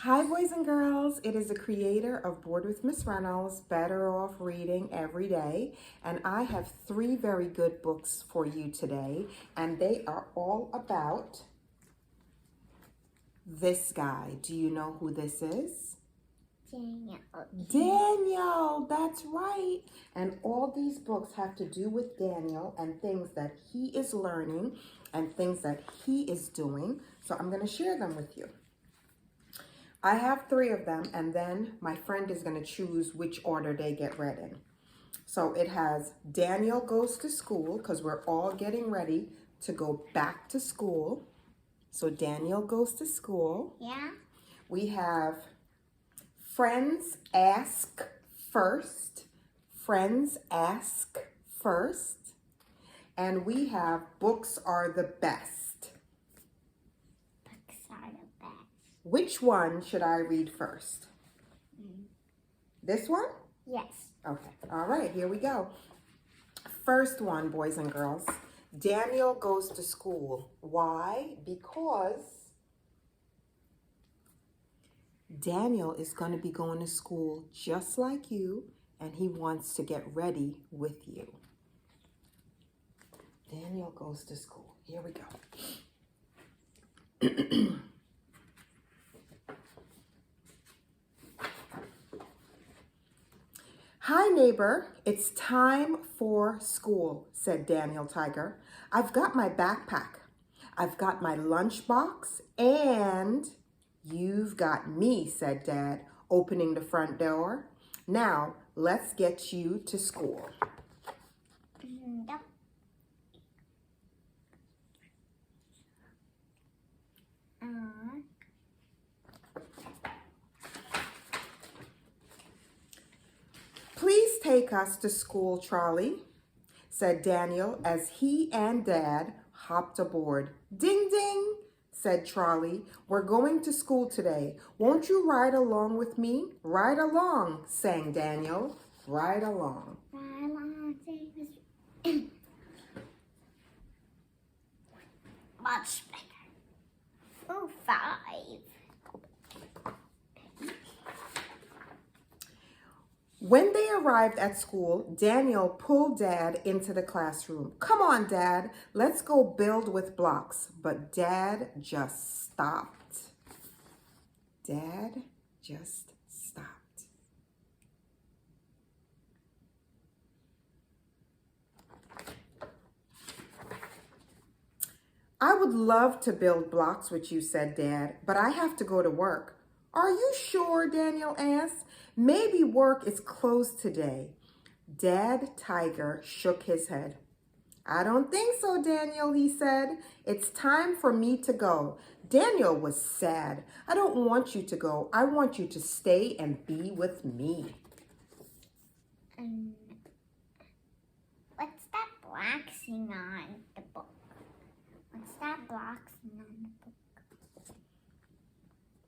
Hi boys and girls, it is the creator of Bored with Miss Reynolds, Better Off Reading Every Day, and I have 3 very good books for you today, and they are all about this guy. Do you know who this is? Daniel. Daniel, that's right. And all these books have to do with Daniel and things that he is learning and things that he is doing. So I'm going to share them with you. I have 3 of them, and then my friend is going to choose which order they get read in. So it has Daniel Goes to School, because we're all getting ready to go back to school. So Daniel Goes to School. Yeah. We have Friends Ask First. Friends Ask First. And we have Books Are the Best. Books are the best. Which one should I read first? This one? Yes. Okay. All right, here we go. First one, boys and girls. Daniel Goes to School. Why? Because Daniel is going to be going to school just like you, and he wants to get ready with you. Daniel Goes to School. Here we go. Hi, neighbor. It's time for school, said Daniel Tiger. I've got my backpack. I've got my lunchbox, and you've got me, said Dad, opening the front door. Now, let's get you to school. Yep. Please take us to school, Charlie, said Daniel as he and Dad hopped aboard. Ding, ding, said Charlie. We're going to school today. Won't you ride along with me? Ride along, sang Daniel. Ride along. Much better. Oh, 5. When they arrived at school, Daniel pulled Dad into the classroom. Come on, Dad, let's go build with blocks. But Dad just stopped. Dad just stopped. I would love to build blocks with you, said Dad, but I have to go to work. Are you sure? Daniel asked. Maybe work is closed today. Dad Tiger shook his head. I don't think so, Daniel, he said. It's time for me to go. Daniel was sad. I don't want you to go. I want you to stay and be with me. What's that black thing on the book? What's that black thing on the book?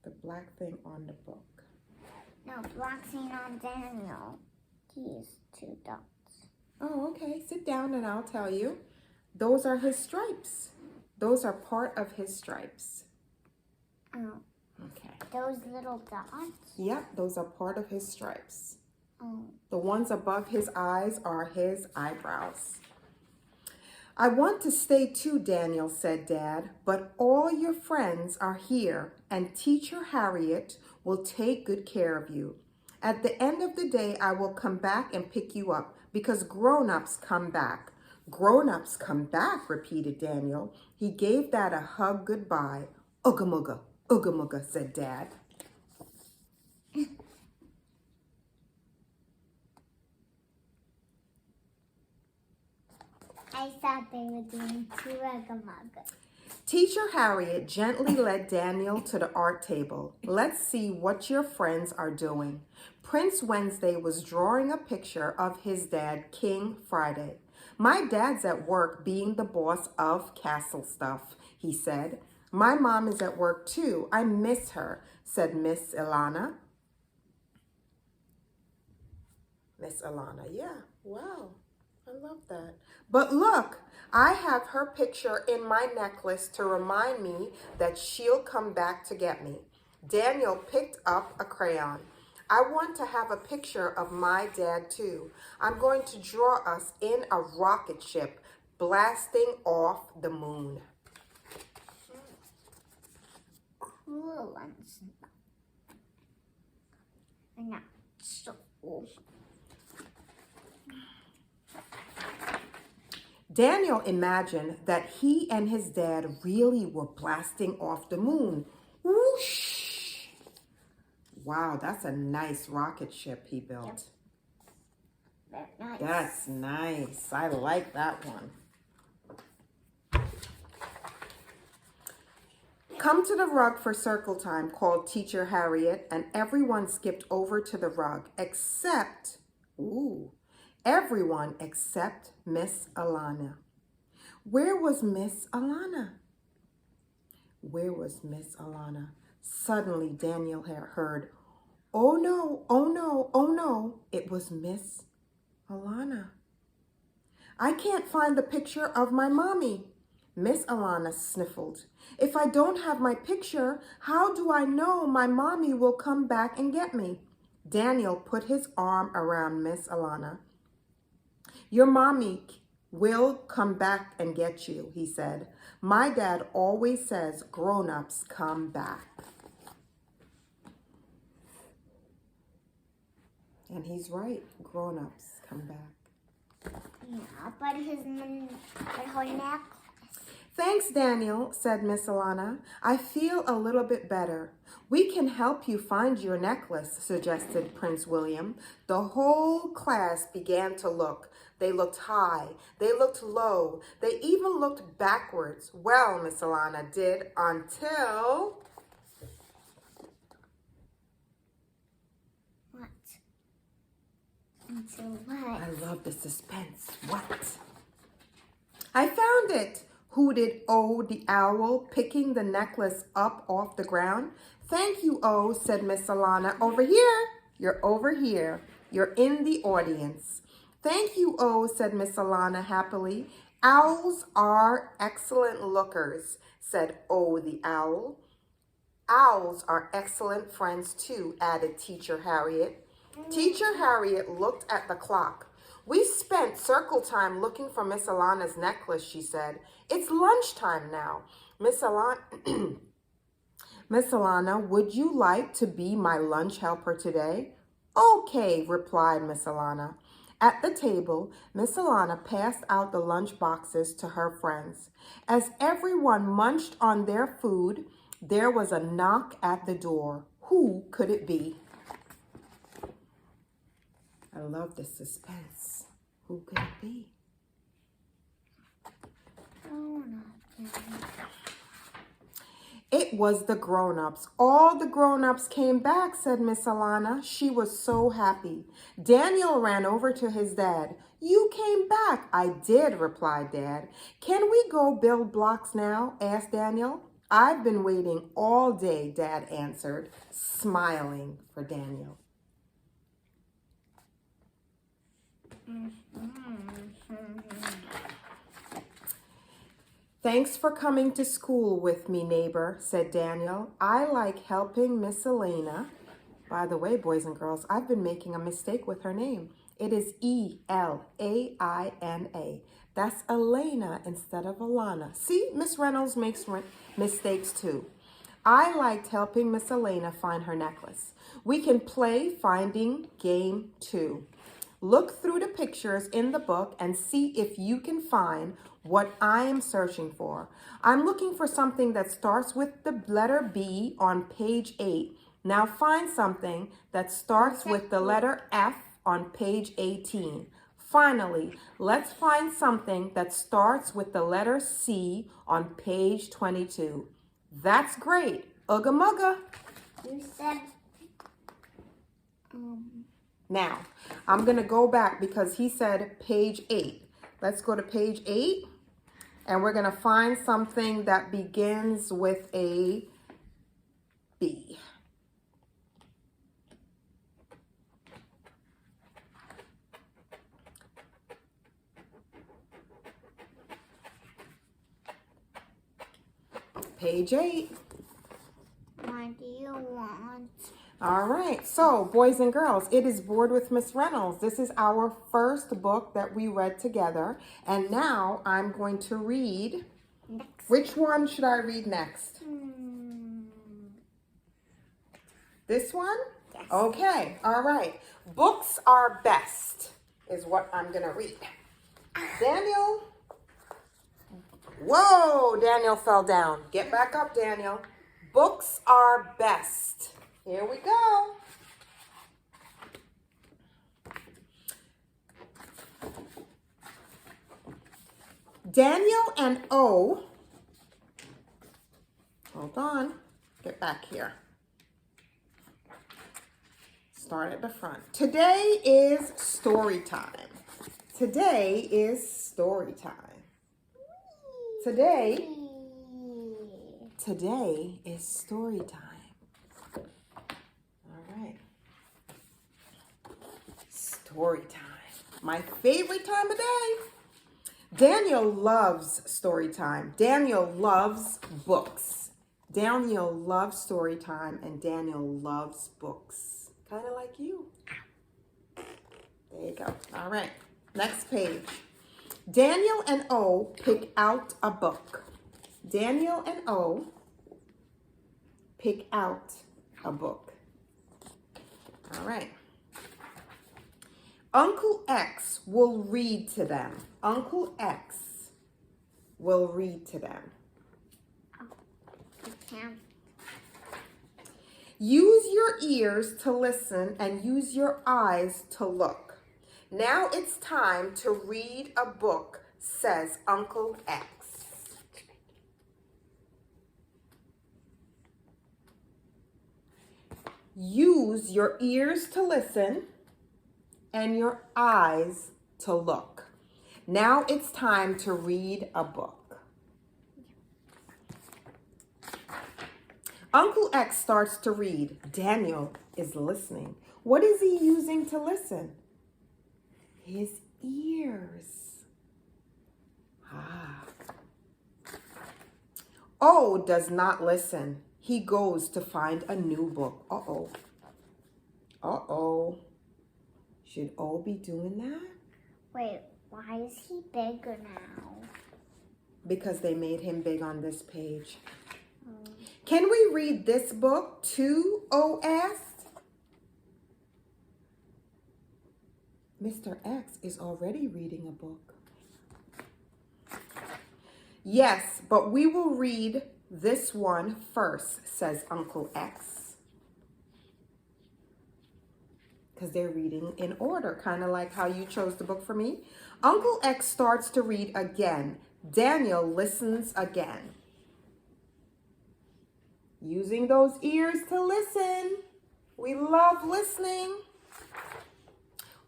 The black thing on the book. No, black thing on Daniel. He's 2 dots. Oh, okay. Sit down and I'll tell you. Those are his stripes. Those are part of his stripes. Oh. Okay. Those little dots? Yep, those are part of his stripes. Oh. The ones above his eyes are his eyebrows. I want to stay too, Daniel, said Dad, but all your friends are here and Teacher Harriet will take good care of you. At the end of the day, I will come back and pick you up because grown-ups come back. Grown-ups come back, repeated Daniel. He gave Dad a hug goodbye. Ugga mugga, said Dad. I thought they were doing 2 ugga-mugga. Teacher Harriet gently led Daniel to the art table. Let's see what your friends are doing. Prince Wednesday was drawing a picture of his dad, King Friday. My dad's at work being the boss of Castle Stuff, he said. My mom is at work too. I miss her, said Miss Ilana. Miss Ilana, yeah, wow. I love that. But look, I have her picture in my necklace to remind me that she'll come back to get me. Daniel picked up a crayon. I want to have a picture of my dad too. I'm going to draw us in a rocket ship blasting off the moon. Cool ones. Not so cool. Daniel imagined that he and his dad really were blasting off the moon. Whoosh! Wow, that's a nice rocket ship he built. Yep. Very nice. That's nice. I like that one. Come to the rug for circle time, called Teacher Harriet, and everyone skipped over to the rug except, everyone except Miss Alana. Where was Miss Alana? Where was Miss Alana? Suddenly Daniel heard, oh no, oh no, oh no. It was Miss Alana. I can't find the picture of my mommy. Miss Alana sniffled. If I don't have my picture, how do I know my mommy will come back and get me? Daniel put his arm around Miss Alana. Your mommy will come back and get you, he said. My dad always says grown-ups come back. And he's right, grown-ups come back. Yeah, but her necklace. Thanks, Daniel, said Miss Alana. I feel a little bit better. We can help you find your necklace, suggested Prince William. The whole class began to look. They looked high. They looked low. They even looked backwards. Well, Miss Alana did until... What? Until what? I love the suspense. What? I found it, hooted O the owl, picking the necklace up off the ground. Thank you, O, said Miss Alana. Over here. You're over here. You're in the audience. Thank you, O, said Miss Alana happily. Owls are excellent lookers, said O the owl. Owls are excellent friends too, added Teacher Harriet. Teacher Harriet looked at the clock. We spent circle time looking for Miss Alana's necklace, she said. It's lunchtime now. Miss Alana, would you like to be my lunch helper today? Okay, replied Miss Alana. At the table, Miss Alana passed out the lunch boxes to her friends. As everyone munched on their food, there was a knock at the door. Who could it be? I love the suspense. Who could it be? It was the grown-ups. All the grown-ups came back, said Miss Alana. She was so happy. Daniel ran over to his dad. You came back. I did, replied Dad. Can we go build blocks now? Asked Daniel. I've been waiting all day, Dad answered, smiling for Daniel. Thanks for coming to school with me, neighbor, said Daniel. I like helping Miss Elena. By the way, boys and girls, I've been making a mistake with her name. It is E-L-A-I-N-A. That's Elena instead of Alana. See, Miss Reynolds makes mistakes too. I liked helping Miss Elena find her necklace. We can play finding game 2. Look through the pictures in the book and see if you can find what I am searching for. I'm looking for something that starts with the letter B on page 8. Now find something that starts with the letter F on page 18. Finally, let's find something that starts with the letter C on page 22. That's great. Ugga mugga. You said... Now, I'm going to go back because he said page 8. Let's go to page 8. And we're going to find something that begins with a B. Page 8. What do you want? All right, so boys and girls, it is Bored with Miss Reynolds. This is our first book that we read together. And now I'm going to read. Next. Which one should I read next? This one? Yes. Okay, all right. Books are best is what I'm going to read. Daniel. Whoa, Daniel fell down. Get back up, Daniel. Books are best. Here we go. Daniel and O. Hold on. Get back here. Start at the front. Today is story time. Today is story time. Today is story time. All right. Story time. My favorite time of day. Daniel loves story time. Daniel loves books. Daniel loves story time and Daniel loves books. Kind of like you. There you go. All right. Next page. Daniel and O pick out a book. Daniel and O pick out a book. All right. Uncle X will read to them. Uncle X will read to them. Use your ears to listen and use your eyes to look. Now it's time to read a book, says Uncle X. Use your ears to listen and your eyes to look. Now it's time to read a book. Uncle X starts to read. Daniel is listening. What is he using to listen? His ears. O does not listen. He goes to find a new book. Uh-oh. Uh-oh. Should O be doing that? Wait, why is he bigger now? Because they made him big on this page. Can we read this book too, O asked? Mr. X is already reading a book. Yes, but we will read this one first, says Uncle X. Because they're reading in order, kind of like how you chose the book for me. Uncle X starts to read again. Daniel listens again. Using those ears to listen. We love listening.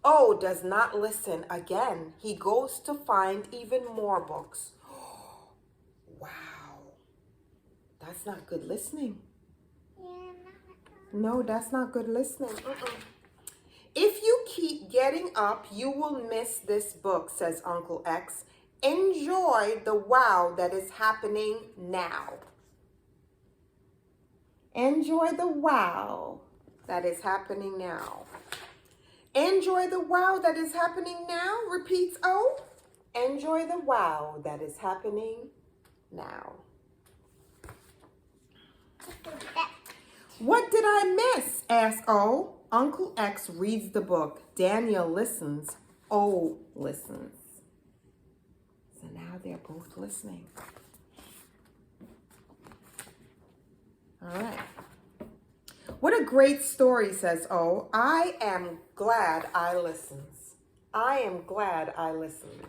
O does not listen again. He goes to find even more books. Wow. That's not good listening. No, that's not good listening. If you keep getting up, you will miss this book, says Uncle X. Enjoy the wow that is happening now. Enjoy the wow that is happening now. Enjoy the wow that is happening now, repeats O. Enjoy the wow that is happening now. What did I miss? Asks O. Uncle X reads the book. Daniel listens. O listens. So now they're both listening. All right. What a great story, says O. I am glad I listened. I am glad I listened.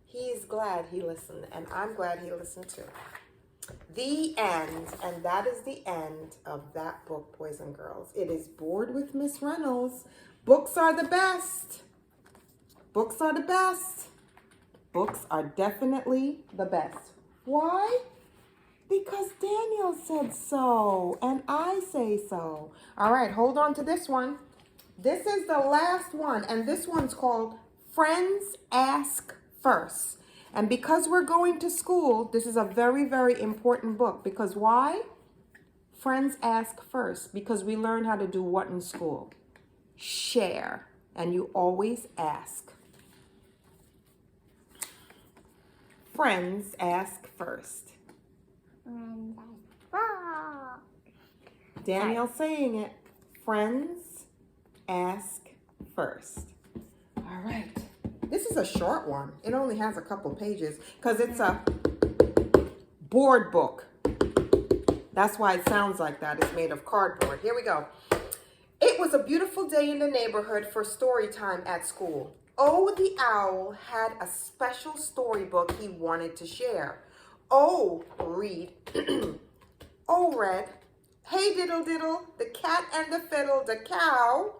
He's glad he listened, and I'm glad he listened too. The end, and that is the end of that book, boys and girls. It is Bored with Miss Reynolds. Books are the best. Books are the best. Books are definitely the best. Why? Because Daniel said so, and I say so. All right, hold on to this one. This is the last one, and this one's called Friends Ask First. And because we're going to school, this is a very, very important book. Because why? Friends ask first because we learn how to do what in school? Share. And you always ask. Friends ask first. Friends ask first. Daniel saying it. Friends ask first. All right. This is a short one. It only has a couple pages because it's a board book. That's why it sounds like that. It's made of cardboard. Here we go. It was a beautiful day in the neighborhood for story time at school. Oh, the owl had a special storybook he wanted to share. Oh, read. Oh, read. Hey, diddle diddle, the cat and the fiddle, the cow.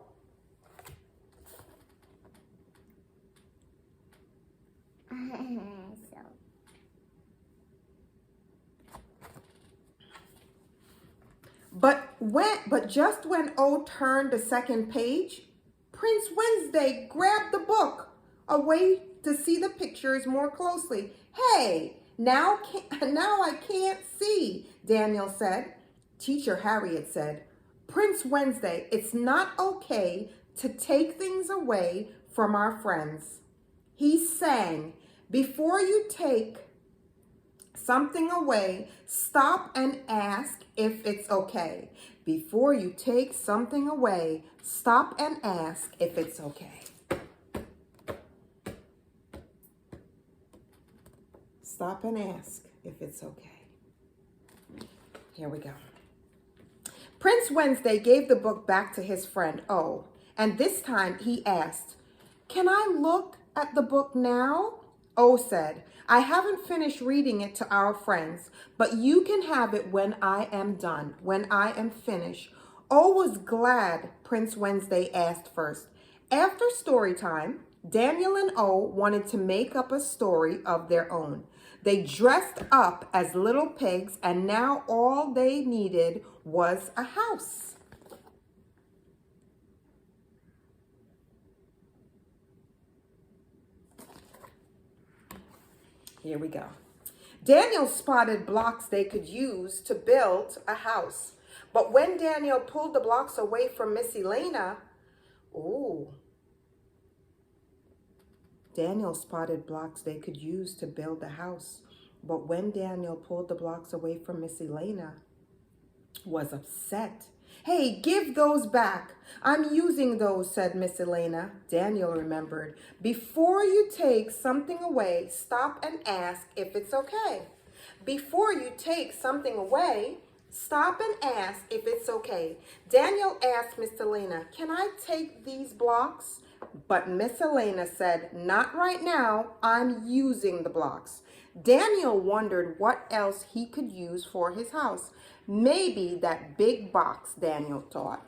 But just when O turned the second page, Prince Wednesday grabbed the book away to see the pictures more closely. Hey, now I can't see, Daniel said. Teacher Harriet said, Prince Wednesday, it's not okay to take things away from our friends. He sang, before you take something away, stop and ask if it's okay. Before you take something away, stop and ask if it's okay. Stop and ask if it's okay. Here we go. Prince Wednesday gave the book back to his friend O, and this time he asked, can I look at the book now? O said, I haven't finished reading it to our friends, but you can have it when I am done, when I am finished. O was glad Prince Wednesday asked first. After story time, Daniel and O wanted to make up a story of their own. They dressed up as little pigs, and now all they needed was a house. Here we go. Daniel spotted blocks they could use to build a house. But when Daniel pulled the blocks away from Miss Elena, Daniel spotted blocks they could use to build the house. But when Daniel pulled the blocks away from Miss Elena, was upset. Hey, give those back. I'm using those, said Miss Elena. Daniel remembered. Before you take something away, stop and ask if it's okay. Before you take something away, stop and ask if it's okay. Daniel asked Miss Elena, can I take these blocks? But Miss Elena said, not right now. I'm using the blocks. Daniel wondered what else he could use for his house. Maybe that big box, Daniel thought.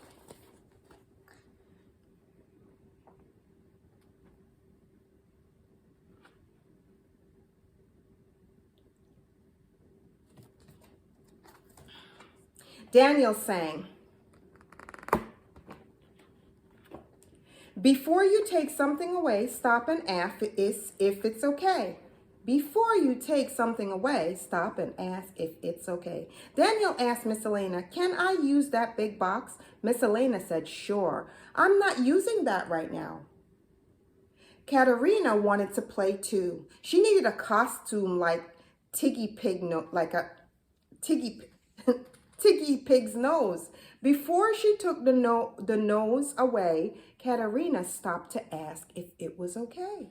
Daniel sang, before you take something away, stop and ask if it's okay. Before you take something away, stop and ask if it's okay. Daniel asked Miss Elena, can I use that big box? Miss Elena said, sure. I'm not using that right now. Katerina wanted to play too. She needed a costume like Tiggy Pig's nose. Before she took the nose away, Katerina stopped to ask if it was okay.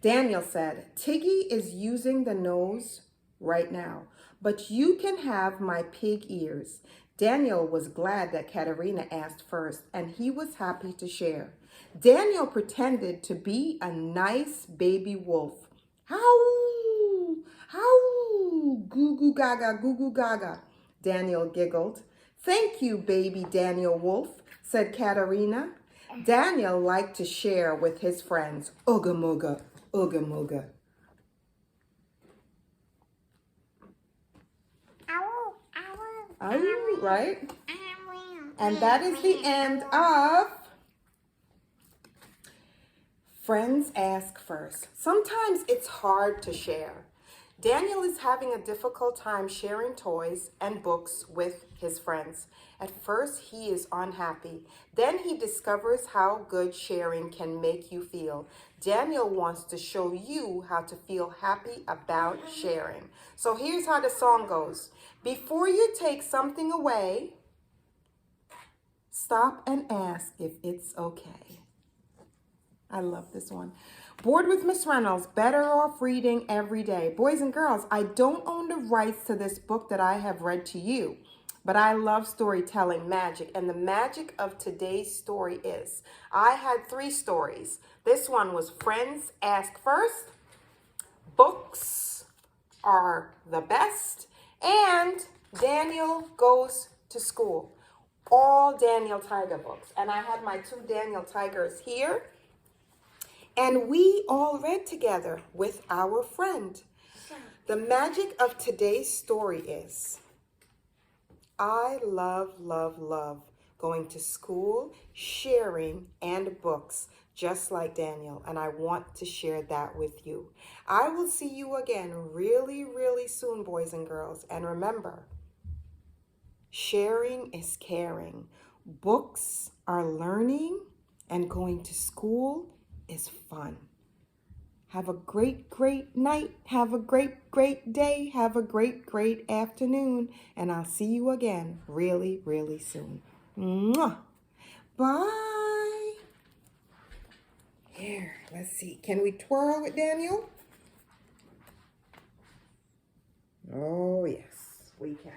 Daniel said, Tiggy is using the nose right now, but you can have my pig ears. Daniel was glad that Katerina asked first, and he was happy to share. Daniel pretended to be a nice baby wolf. Howl, howl, goo goo gaga, goo goo gaga, Daniel giggled. Thank you, baby Daniel Wolf, said Katerina. Daniel liked to share with his friends. Ooga mooga, ooga mooga. Ow, right? And that is the end of Friends Ask First. Sometimes it's hard to share. Daniel is having a difficult time sharing toys and books with his friends. At first, he is unhappy. Then he discovers how good sharing can make you feel. Daniel wants to show you how to feel happy about sharing. So here's how the song goes. Before you take something away, stop and ask if it's okay. I love this one. Bored with Miss Reynolds, better off reading every day. Boys and girls, I don't own the rights to this book that I have read to you, but I love storytelling magic. And the magic of today's story is, I had 3 stories. This one was Friends Ask First, Books Are the Best, and Daniel Goes to School. All Daniel Tiger books. And I had my 2 Daniel Tigers here. And we all read together with our friend. The magic of today's story is, I love, love, love going to school, sharing, and books, just like Daniel. And I want to share that with you. I will see you again really, really soon, boys and girls. And remember, sharing is caring. Books are learning, and going to school is fun. Have a great, great night. Have a great, great day. Have a great, great afternoon. And I'll see you again really, really soon. Mwah. Bye. Here, let's see. Can we twirl with Daniel? Oh, yes, we can.